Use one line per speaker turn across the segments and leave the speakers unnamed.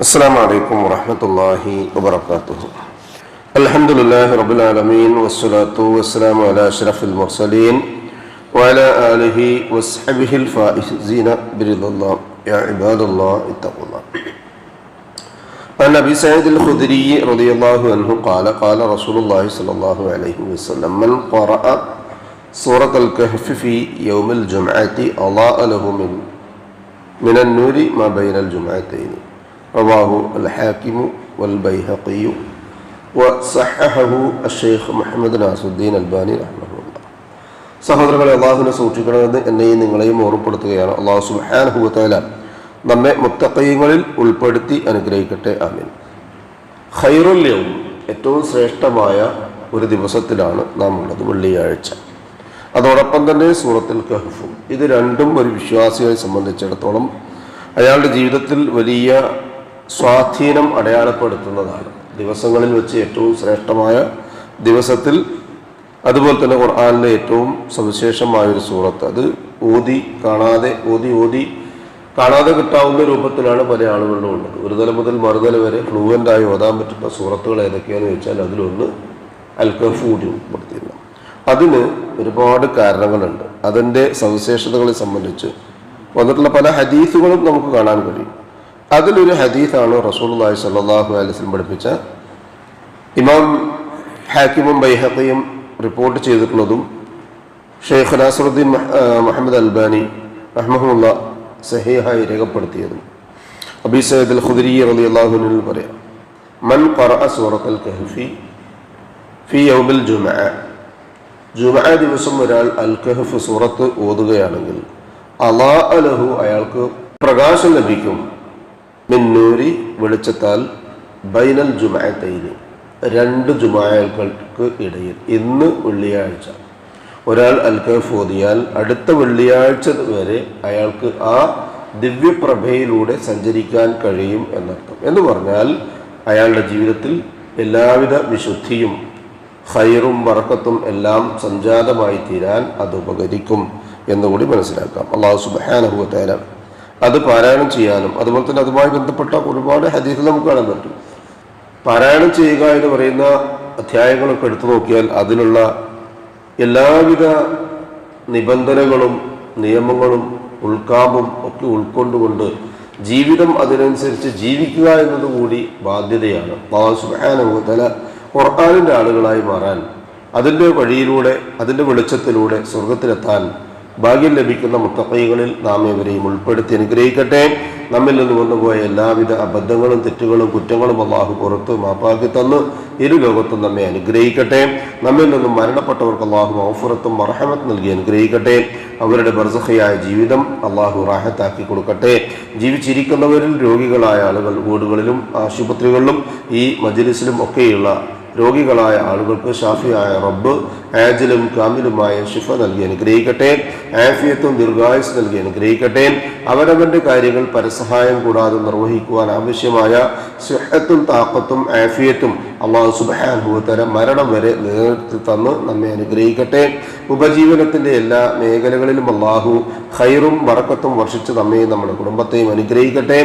السلام عليكم ورحمة الله وبركاته. الحمد لله رب العالمين والصلاة والسلام على أشرف المرسلين وعلى آله وصحبه الفائزين برضا الله. يا عباد الله اتقوا الله. عن أبي سعيد الخدري رضي الله عنه قال قال رسول الله صلى الله عليه وسلم من قرأ سورة الكهف في يوم الجمعة أضاء له من النور ما بين الجمعتين. റവാഹു അൽ-ഹാക്കിമു വൽ-ബൈഹഖി വസഹഹഹു അഷ്ശൈഖ് Muhammad Nasuddin Albani റഹ്മഹുല്ലാഹ്. സഹോദരങ്ങളെ, അല്ലാഹുവിനെ സൂക്ഷിക്കണമെന്ന് എന്നെയും നിങ്ങളെയും ഓർമ്മപ്പെടുത്തുകയാണ്. അല്ലാഹു സുബ്ഹാനഹു വ തആല നമ്മെ മുത്തഖീങ്ങളിൽ ഉൾപ്പെടുത്തി അനുഗ്രഹിക്കട്ടെ. ആമീൻ. ഖൈറുൽ യൗം, ഏറ്റവും ശ്രേഷ്ഠമായ ഒരു ദിവസത്തിലാണ് നാം ഉള്ളത്, വെള്ളിയാഴ്ച. അതോടൊപ്പം തന്നെ സൂറത്തുൽ കഹ്ഫും. ഇത് രണ്ടും ഒരു വിശ്വാസിയെ സംബന്ധിച്ചിടത്തോളം അയാളുടെ ജീവിതത്തിൽ വലിയ സ്വാധീനം അടയാളപ്പെടുത്തുന്നതാണ്. ദിവസങ്ങളിൽ വെച്ച് ഏറ്റവും ശ്രേഷ്ഠമായ ദിവസത്തിൽ, അതുപോലെ തന്നെ ഖുർആനിലെ ഏറ്റവും സവിശേഷമായൊരു സൂറത്ത്. അത് ഓതി കാണാതെ കിട്ടാവുന്ന രൂപത്തിലാണ് പല ആളുകളിലും ഉള്ളത്. ഒരു തല മുതൽ മറുതല വരെ ഫ്ലുവൻ്റായി ഓതാൻ പറ്റുന്ന സൂറത്തുകൾ ഏതൊക്കെയാണെന്ന് വെച്ചാൽ അതിലൊന്ന് അൽ കഹ്ഫ് കൂടി ഉൾപ്പെടുത്തിയില്ല. അതിന് ഒരുപാട് കാരണങ്ങളുണ്ട്. അതിൻ്റെ സവിശേഷതകളെ സംബന്ധിച്ച് വന്നിട്ടുള്ള പല ഹദീസുകളും നമുക്ക് കാണാൻ കഴിയും. അതിലൊരു ഹദീസാണ് റസൂലുള്ളാഹി സ്വല്ലല്ലാഹു അലൈഹി വസല്ലം പഠിപ്പിച്ച, ഇമാം ഹാക്കിമും ബൈഹഖിയും റിപ്പോർട്ട് ചെയ്തിട്ടുള്ളതും ഷെയ്ഖ് നാസറുദ്ദീൻ മുഹമ്മദ് അൽബാനി റഹ്മഹുല്ലാഹ് സഹീഹായി രേഖപ്പെടുത്തിയതും. അബീ സഈദ് അൽ ഖുദരി റളിയല്ലാഹു അൻഹു പറയാം, മൻ ഖറഅ സൂറത്തുൽ കഹ്ഫി ഫീ യൗമിൽ ജുമുഅ, ജുമുഅ ദിവസം ഒരാൾ അൽ കഹ്ഫ് സൂറത്ത് ഓതുകയാണെങ്കിൽ അളാഅ ലഹു, അയാൾക്ക് പ്രകാശം ലഭിക്കും, മിൻ നൂരി, വെളിച്ചത്താൽ, ബൈനൽ ജുമുഅത്തൈനി, രണ്ട് ജുമുഅകൾക്ക് ഇടയിൽ. ഇന്ന് വെള്ളിയാഴ്ച ഒരാൾ അൽ കഹ്ഫ് ഓതിയാൽ അടുത്ത വെള്ളിയാഴ്ച വരെ അയാൾക്ക് ആ ദിവ്യപ്രഭയിലൂടെ സഞ്ചരിക്കാൻ കഴിയും എന്നർത്ഥം. എന്ന് പറഞ്ഞാൽ അയാളുടെ ജീവിതത്തിൽ എല്ലാവിധ വിശുദ്ധിയും ഖൈറും ബറക്കത്തും എല്ലാം സംജാതമായി തീരാൻ അത് ഉപകരിക്കും എന്നുകൂടി മനസ്സിലാക്കാം. അല്ലാഹു സുബ്ഹാനഹു വ തആല അത് പാരായണം ചെയ്യാനും അതുപോലെ തന്നെ അതുമായി ബന്ധപ്പെട്ട ഒരുപാട് ഹദീസുകൾ നമുക്ക് കാണാൻ പറ്റും. പാരായണം ചെയ്യുക എന്ന് പറയുന്ന അധ്യായങ്ങളൊക്കെ എടുത്തു നോക്കിയാൽ അതിലുള്ള എല്ലാവിധ നിബന്ധനകളും നിയമങ്ങളും ഉൾക്കാമ്പും ഒക്കെ ഉൾക്കൊണ്ടുകൊണ്ട് ജീവിതം അതിനനുസരിച്ച് ജീവിക്കുക എന്നതുകൂടി ബാധ്യതയാണ്. അല്ലാഹു സുബ്ഹാനഹു വ തആല ഖുർആനിൻ്റെ ആളുകളായി മാറാൻ, അതിൻ്റെ വഴിയിലൂടെ, അതിൻ്റെ വെളിച്ചത്തിലൂടെ സ്വർഗത്തിലെത്താൻ ഭാഗ്യം ലഭിക്കുന്ന മുത്തഖീകളിൽ നാം ഏവരെയും ഉൾപ്പെടുത്തി അനുഗ്രഹിക്കട്ടെ. നമ്മിൽ നിന്ന് വന്നുപോയ എല്ലാവിധ അബദ്ധങ്ങളും തെറ്റുകളും കുറ്റങ്ങളും അല്ലാഹു പുറത്ത് മാപ്പാക്കി തന്ന് ഇരു ലോകത്തും നമ്മെ അനുഗ്രഹിക്കട്ടെ. നമ്മിൽ നിന്നും മരണപ്പെട്ടവർക്ക് അല്ലാഹു മഗ്ഫിറത്തും മർഹമത്ത് നൽകി അനുഗ്രഹിക്കട്ടെ. അവരുടെ ബർസഖിയായ ജീവിതം അല്ലാഹു റാഹത്താക്കി കൊടുക്കട്ടെ. ജീവിച്ചിരിക്കുന്നവരിൽ രോഗികളായ ആളുകൾ വീടുകളിലും ആശുപത്രികളിലും ഈ മജ്ലിസിലും ഒക്കെയുള്ള രോഗികളായ ആളുകൾക്ക് ഷാഫിയായ റബ്ബ് ആജിലും കാമിലുമായ ശിഫ നൽകി അനുഗ്രഹിക്കട്ടെ. ആഫിയത്തും ദീർഘായുസ് നൽകി അനുഗ്രഹിക്കട്ടെ. അവരവൻ്റെ കാര്യങ്ങൾ പരസഹായം കൂടാതെ നിർവഹിക്കുവാൻ ആവശ്യമായ സിഹത്തും താഖത്തും ആഫിയത്തും അല്ലാഹു സുബ്ഹാനഹു വ തആല മരണം വരെ നിലനിർത്തി തന്ന് നമ്മെ അനുഗ്രഹിക്കട്ടെ. ഉപജീവനത്തിൻ്റെ എല്ലാ മേഖലകളിലും അല്ലാഹു ഖൈറും ബറക്കത്തും വർഷിച്ച് നമ്മെയും നമ്മുടെ കുടുംബത്തെയും അനുഗ്രഹിക്കട്ടെ.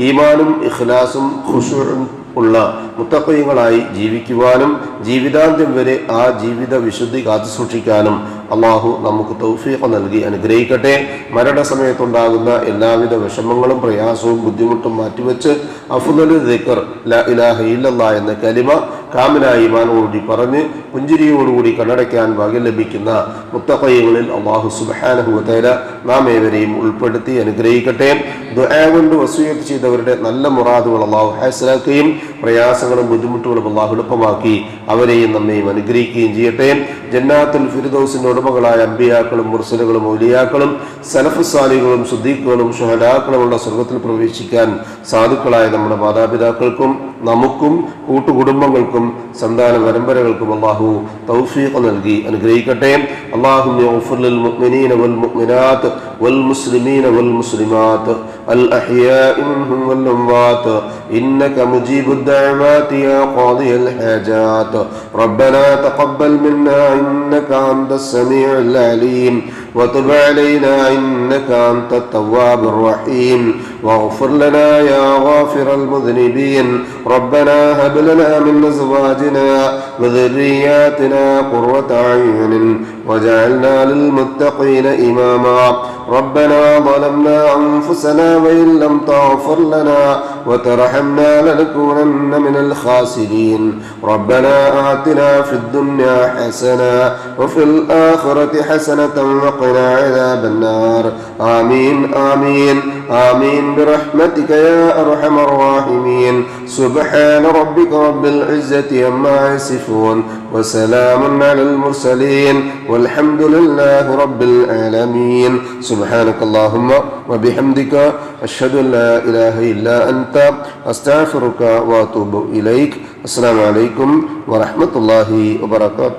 ഈമാനും ഇഖ്ലാസും ഖുശൂഉം ഉള്ള മുത്തഖീങ്ങളായി ജീവിക്കുവാനും ജീവിതാന്ത്യം വരെ ആ ജീവിത വിശുദ്ധി കാത്തു സൂക്ഷിക്കാനും അല്ലാഹു നമുക്ക് തൗഫീഖ് നൽകി അനുഗ്രഹിക്കട്ടെ. മരണസമയത്തുണ്ടാകുന്ന എല്ലാവിധ വിഷമങ്ങളും പ്രയാസവും ബുദ്ധിമുട്ടും മാറ്റിവെച്ച് അഫ്ളലു ദിക്ർ ലാ ഇലാഹ ഇല്ലല്ലാഹ് എന്ന കലിമ കാമിലായ ഈമാനോടുകൂടി പറഞ്ഞ് പുഞ്ചിരിയോടുകൂടി കണ്ണടയ്ക്കാൻ ഭാഗ്യം ലഭിക്കുന്ന മുത്തഖീങ്ങളിൽ അല്ലാഹു സുബ്ഹാനഹു വ തആല നാം ഏവരെയും ഉൾപ്പെടുത്തി അനുഗ്രഹിക്കട്ടെ. ദുആ കൊണ്ട് വസിയത്ത് ചെയ്തവരുടെ നല്ല മുറാദുകൾ അല്ലാഹു ഹാസിലാക്കുകയും പ്രയാസങ്ങളും ബുദ്ധിമുട്ടുകളും അല്ലാഹു എളുപ്പമാക്കി അവരെയും നമ്മെയും അനുഗ്രഹിക്കുകയും ചെയ്യട്ടെ. ജന്നാത്തുൽ ഫിർദൗസിന്റെ ഉടമകളായ അമ്പിയാക്കളും മുർസലുകളും ഔലിയാക്കളും സലഫ് സാലിഹുകളും സുദ്ദീഖുകളും ശുഹദാക്കളുമുള്ള സ്വർഗ്ഗത്തിൽ പ്രവേശിക്കാൻ സാധുക്കളായ നമ്മുടെ മാതാപിതാക്കൾക്കും നമുക്കും കൂട്ടുകുടുംബങ്ങൾക്കും സന്താന പരമ്പരകൾക്കും അല്ലാഹു തൗഫീഖ് നൽകി അനുഗ്രഹിക്കട്ടെ. അല്ലാഹുമ്മ ഗ്ഫിർ ലിൽ മുഅ്മിനീന വൽ മുഅ്മിനാത്ത് വൽ മുസ്ലിമീന വൽ മുസ്ലിമാത്ത് അൽ അഹ്യാഇ മിൻഹും വൽ അംവാത്ത് ഇന്നക മുജീബുദ് ദഅവാതി യാ ഖാദിയൽ ഹാജാത്ത് റബ്ബനാ തഖബ്ബൽ മിന്നാ ഇന്നക അൻതസ് സമീഉൽ അലീം وتب علينا إنك أنت التواب الرحيم واغفر لنا يا غافر المذنبين ربنا هب لنا من أزواجنا وذرياتنا قرة أعين واجعلنا للمتقين إماما ربنا ظلمنا أنفسنا وإن لم تغفر لنا وترحمنا لنكونن من الخاسرين ربنا آتنا في الدنيا حسنة وفي الآخرة حسنة وقنا عذاب النار آمين آمين آمين برحمتك يا أرحم الراحمين سبحان ربك رب العزة عما يصفون وسلام على المرسلين والحمد لله رب العالمين سبحانك اللهم وبحمدك أشهد أن لا إله إلا أنت أستغفرك وأتوب إليك السلام عليكم ورحمة الله وبركاته.